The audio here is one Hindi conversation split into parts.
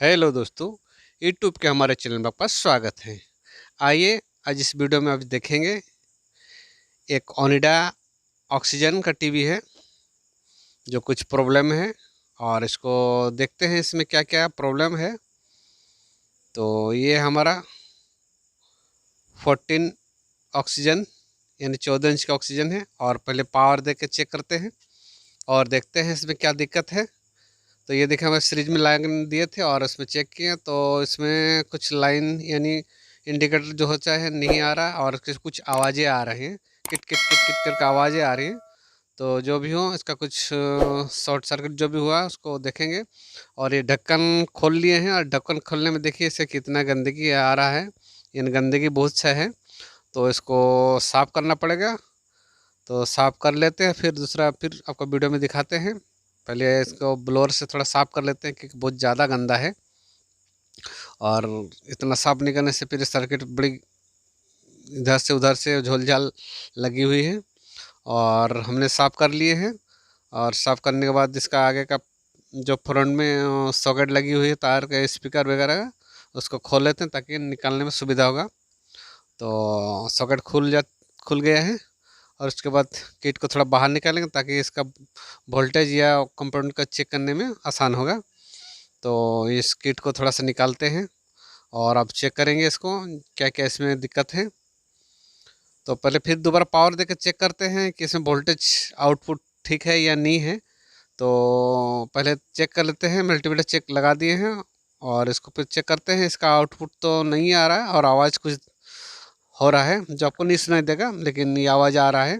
हेलो दोस्तों, यूट्यूब के हमारे चैनल में आपका स्वागत है। आइए आज इस वीडियो में आप देखेंगे एक ओनिडा ऑक्सीजन का टीवी है जो कुछ प्रॉब्लम है और इसको देखते हैं इसमें क्या क्या प्रॉब्लम है। तो ये हमारा 14 ऑक्सीजन यानी 14 इंच का ऑक्सीजन है और पहले पावर दे के चेक करते हैं और देखते हैं इसमें क्या दिक्कत है। तो ये देखें, हमें सीरीज में लाइन दिए थे और इसमें चेक किए तो इसमें कुछ लाइन यानी इंडिकेटर जो होता है नहीं आ रहा और कुछ आवाज़ें आ रही हैं, किट किट किट किट करके आवाज़ें आ रही हैं। तो जो भी हो इसका कुछ शॉर्ट सर्किट जो भी हुआ उसको देखेंगे। और ये ढक्कन खोल लिए हैं और ढक्कन खोलने में देखिए इससे कितना गंदगी आ रहा है, यानी गंदगी बहुत सा है। तो इसको साफ़ करना पड़ेगा। तो साफ़ कर लेते हैं, फिर दूसरा फिर आपको वीडियो में दिखाते हैं। पहले इसको ब्लोअर से थोड़ा साफ़ कर लेते हैं क्योंकि बहुत ज़्यादा गंदा है और इतना साफ़ नहीं करने से फिर सर्किट बड़ी इधर से झोल झाल लगी हुई है। और हमने साफ़ कर लिए हैं और साफ़ करने के बाद इसका आगे का जो फ्रंट में सॉकेट लगी हुई है तार का स्पीकर वगैरह का, उसको खोल लेते हैं ताकि निकालने में सुविधा होगा। तो सॉकेट खुल गया है और उसके बाद किट को थोड़ा बाहर निकालेंगे ताकि इसका वोल्टेज या कंपाउंड का चेक करने में आसान होगा। तो इस किट को थोड़ा सा निकालते हैं और अब चेक करेंगे इसको क्या क्या इसमें दिक्कत है। तो पहले फिर दोबारा पावर देकर चेक करते हैं कि इसमें वोल्टेज आउटपुट ठीक है या नहीं है। तो पहले चेक कर लेते हैं, मल्टीमीटर चेक लगा दिए हैं और इसको फिर चेक करते हैं। इसका आउटपुट तो नहीं आ रहा है और आवाज़ कुछ हो रहा है जो आपको नहीं सुनाई देगा, लेकिन ये आवाज़ आ रहा है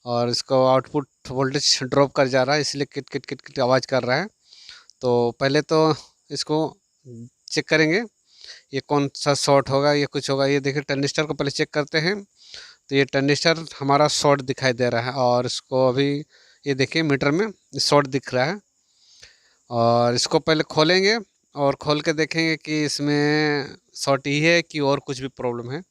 और इसको आउटपुट वोल्टेज ड्रॉप कर जा रहा है, इसलिए किट किट किट किट आवाज़ कर रहा है। तो पहले तो इसको चेक करेंगे ये कौन सा शॉर्ट होगा, ये कुछ होगा। ये देखिए टर्निस्टर को पहले चेक करते हैं। तो ये टर्निस्टर हमारा शॉर्ट दिखाई दे रहा है और इसको अभी ये देखिए मीटर में शॉर्ट दिख रहा है। और इसको पहले खोलेंगे और खोल के देखेंगे कि इसमें शॉर्ट ही है कि और कुछ भी प्रॉब्लम है।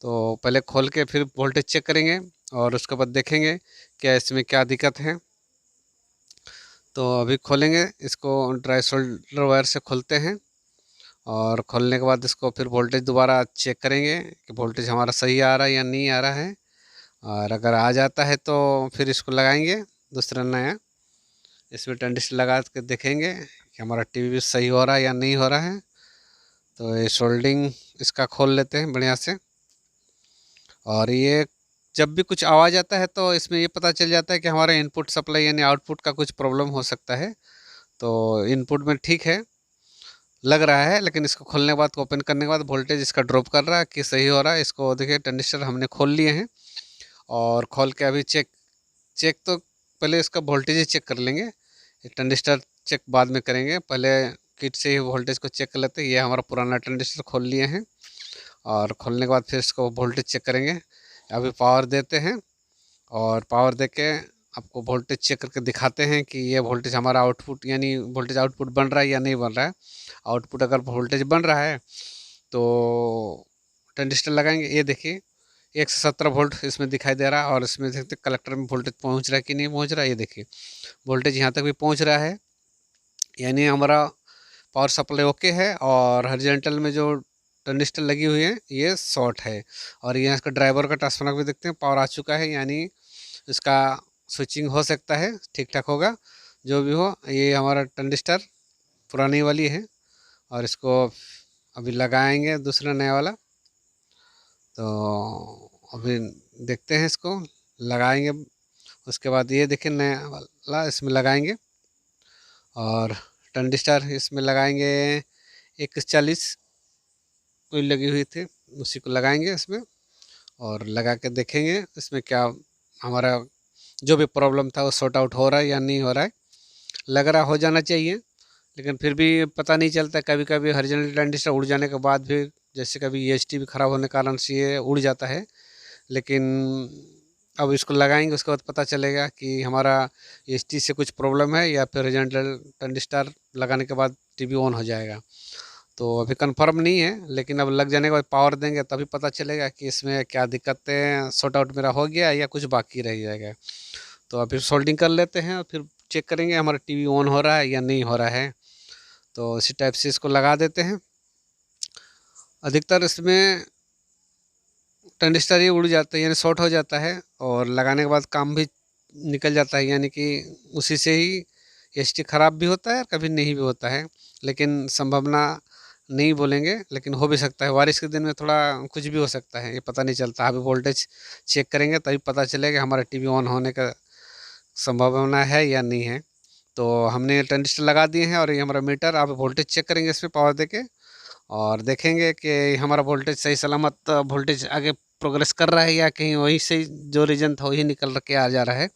तो पहले खोल के फिर वोल्टेज चेक करेंगे और उसके बाद देखेंगे क्या इसमें क्या दिक्कत है। तो अभी खोलेंगे इसको, ड्राई सोल्डर वायर से खोलते हैं और खोलने के बाद इसको फिर वोल्टेज दोबारा चेक करेंगे कि वोल्टेज हमारा सही आ रहा है या नहीं आ रहा है। और अगर आ जाता है तो फिर इसको लगाएंगे दूसरा नया, इसमें ट्रांजिस्टर लगा के देखेंगे कि हमारा टीवी भी सही हो रहा है या नहीं हो रहा है। तो ये सोल्डिंग इसका खोल लेते हैं बढ़िया से। और ये जब भी कुछ आवाज़ आता है तो इसमें ये पता चल जाता है कि हमारा इनपुट सप्लाई यानी आउटपुट का कुछ प्रॉब्लम हो सकता है। तो इनपुट में ठीक है लग रहा है, लेकिन इसको खोलने के बाद ओपन करने के बाद वोल्टेज इसका ड्रॉप कर रहा है कि सही हो रहा है। इसको देखिए ट्रांजिस्टर हमने खोल लिए हैं और खोल के अभी चेक चेक तो पहले इसका वोल्टेज ही चेक कर लेंगे, ट्रांजिस्टर चेक बाद में करेंगे। पहले किट से ही वोल्टेज को चेक कर लेते हैं। ये हमारा पुराना ट्रांजिस्टर खोल लिए हैं और खोलने के बाद फिर इसको वोल्टेज चेक करेंगे। अभी पावर देते हैं और पावर दे के आपको वोल्टेज चेक करके दिखाते हैं कि ये वोल्टेज हमारा आउटपुट यानी वोल्टेज आउटपुट बन रहा है या नहीं बन रहा है। आउटपुट अगर वोल्टेज बन रहा है तो ट्रांजिस्टर लगाएंगे। ये देखिए 117 वोल्ट इसमें दिखाई दे रहा है और इसमें देखते कलेक्टर में वोल्टेज पहुंच रहा है कि नहीं पहुंच रहा है। ये देखिए वोल्टेज यहाँ तक भी पहुंच रहा है, यानी हमारा पावर सप्लाई ओके है। और हॉरिजॉन्टल में जो ट्रांजिस्टर लगी हुई है ये शॉर्ट है। और यहाँ इसका ड्राइवर का ट्रांसफार्मर भी देखते हैं पावर आ चुका है, यानी इसका स्विचिंग हो सकता है, ठीक ठाक होगा। जो भी हो ये हमारा ट्रांजिस्टर पुरानी वाली है और इसको अभी लगाएंगे दूसरा नया वाला। तो अभी देखते हैं इसको लगाएंगे। उसके बाद ये देखिए नया वाला इसमें लगाएंगे और ट्रांजिस्टर इसमें लगाएंगे 140 कोई लगी हुई थी, उसी को लगाएंगे इसमें और लगा के देखेंगे इसमें क्या हमारा जो भी प्रॉब्लम था वो सॉर्ट आउट हो रहा है या नहीं हो रहा है। लग रहा हो जाना चाहिए, लेकिन फिर भी पता नहीं चलता। कभी कभी हॉरिजॉन्टल ट्रांजिस्टर उड़ जाने के बाद भी, जैसे कभी ईएचटी भी ख़राब होने के कारण से ये उड़ जाता है। लेकिन अब इसको लगाएंगे उसके बाद पता चलेगा कि हमारा ईएचटी से कुछ प्रॉब्लम है या फिर हॉरिजॉन्टल ट्रांजिस्टर लगाने के बाद टीवी ऑन हो जाएगा। तो अभी कंफर्म नहीं है, लेकिन अब लग जाने के बाद पावर देंगे तभी पता चलेगा कि इसमें क्या दिक्कतें सॉर्ट आउट मेरा हो गया या कुछ बाकी रह जाएगा। तो अभी सोल्डिंग कर लेते हैं और फिर चेक करेंगे हमारा टीवी ऑन हो रहा है या नहीं हो रहा है। तो इसी टाइप से इसको लगा देते हैं। अधिकतर इसमें टंडिस्टर ही उड़ जाता है, यानी शॉर्ट हो जाता है, और लगाने के बाद काम भी निकल जाता है, यानी कि उसी से ही एसटी ख़राब भी होता है, कभी नहीं भी होता है। लेकिन संभावना नहीं बोलेंगे, लेकिन हो भी सकता है। बारिश के दिन में थोड़ा कुछ भी हो सकता है, ये पता नहीं चलता। अभी वोल्टेज चेक करेंगे तभी पता चलेगा हमारा टीवी ऑन होने का संभावना है या नहीं है। तो हमने टंडिस्टर लगा दिए हैं, और ये हमारा मीटर, आप वोल्टेज चेक करेंगे इसमें पावर देके, और देखेंगे कि हमारा वोल्टेज सही सलामत वोल्टेज आगे प्रोग्रेस कर रहा है, या कहीं वही से जो रीजन था वही निकल के आ जा रहा है।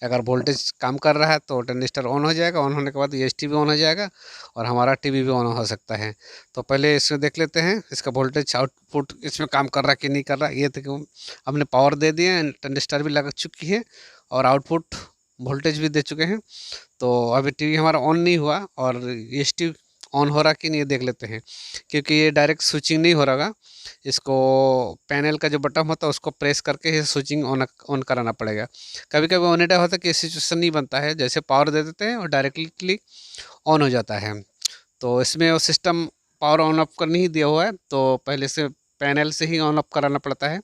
अगर वोल्टेज काम कर रहा है तो टंडिस्टर ऑन हो जाएगा, ऑन होने के बाद ईएसटी भी ऑन हो जाएगा, और हमारा टीवी भी ऑन हो सकता है। तो पहले इसमें देख लेते हैं इसका वोल्टेज आउटपुट इसमें काम कर रहा है कि नहीं कर रहा है। ये देखो हमने पावर दे दिए, टंडिस्टर भी लग चुकी है, और आउटपुट वोल्टेज भी दे चुके हैं। तो अभी टीवी हमारा ऑन नहीं हुआ, और ईएसटी ऑन हो रहा कि नहीं ये देख लेते हैं, क्योंकि ये डायरेक्ट स्विचिंग नहीं हो रहा। इसको पैनल का जो बटन होता है उसको प्रेस करके ही स्विचिंग ऑन कराना पड़ेगा। कभी कभी ऑन होता है कि सिचुएशन नहीं बनता है, जैसे पावर दे देते हैं और डायरेक्टली ऑन हो जाता है। तो इसमें वो सिस्टम पावर ऑन ऑफ कर नहीं दिया हुआ है, तो पहले से पैनल से ही ऑन ऑफ कराना पड़ता है।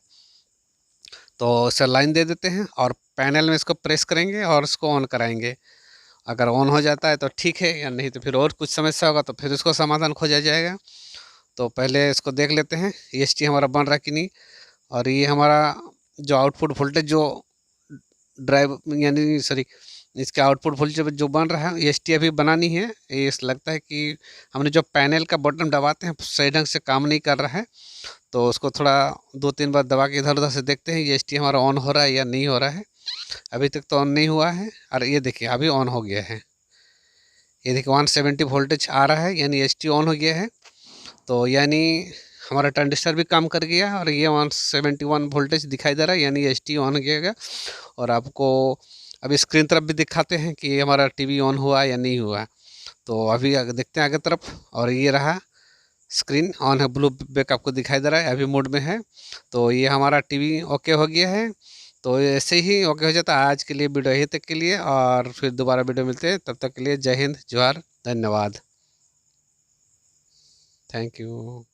तो इसे लाइन दे देते हैं, और पैनल में इसको प्रेस करेंगे और इसको ऑन कराएंगे। अगर ऑन हो जाता है तो ठीक है, या नहीं तो फिर और कुछ समस्या होगा तो फिर उसको समाधान खोजा जाएगा। तो पहले इसको देख लेते हैं ईएसटी हमारा बन रहा है कि नहीं। और ये हमारा जो आउटपुट वोल्टेज जो ड्राइव यानी सॉरी इसके आउटपुट वोल्टेज जो बन रहा है ईएसटी अभी बनानी है। ये लगता है कि हमने जो पैनल का बटन दबाते हैं सही ढंग से काम नहीं कर रहा है, तो उसको थोड़ा 2-3 बार दबा के इधर उधर से देखते हैं ईएसटी हमारा ऑन हो रहा है या नहीं हो रहा है। अभी तक तो ऑन नहीं हुआ है, और ये देखिए अभी ऑन हो गया है। ये देखिए 170 वोल्टेज आ रहा है, यानी ईएसटी ऑन हो गया है। तो यानी हमारा ट्रांजिस्टर भी काम कर गया, और ये 171 वोल्टेज दिखाई दे रहा है, यानी एच टी ऑन गया। और आपको अभी स्क्रीन तरफ भी दिखाते हैं कि हमारा टीवी ऑन हुआ या नहीं हुआ। तो अभी आगे देखते हैं आगे तरफ, और ये रहा स्क्रीन ऑन है, ब्लू बैक आपको दिखाई दे रहा है, अभी मोड में है। तो ये हमारा टीवी ओके हो गया है। तो ऐसे ही ओके हो जाता है। आज के लिए वीडियो यहीं तक के लिए, और फिर दोबारा वीडियो मिलते हैं, तब तक के लिए जय हिंद, जोहार, धन्यवाद, थैंक यू।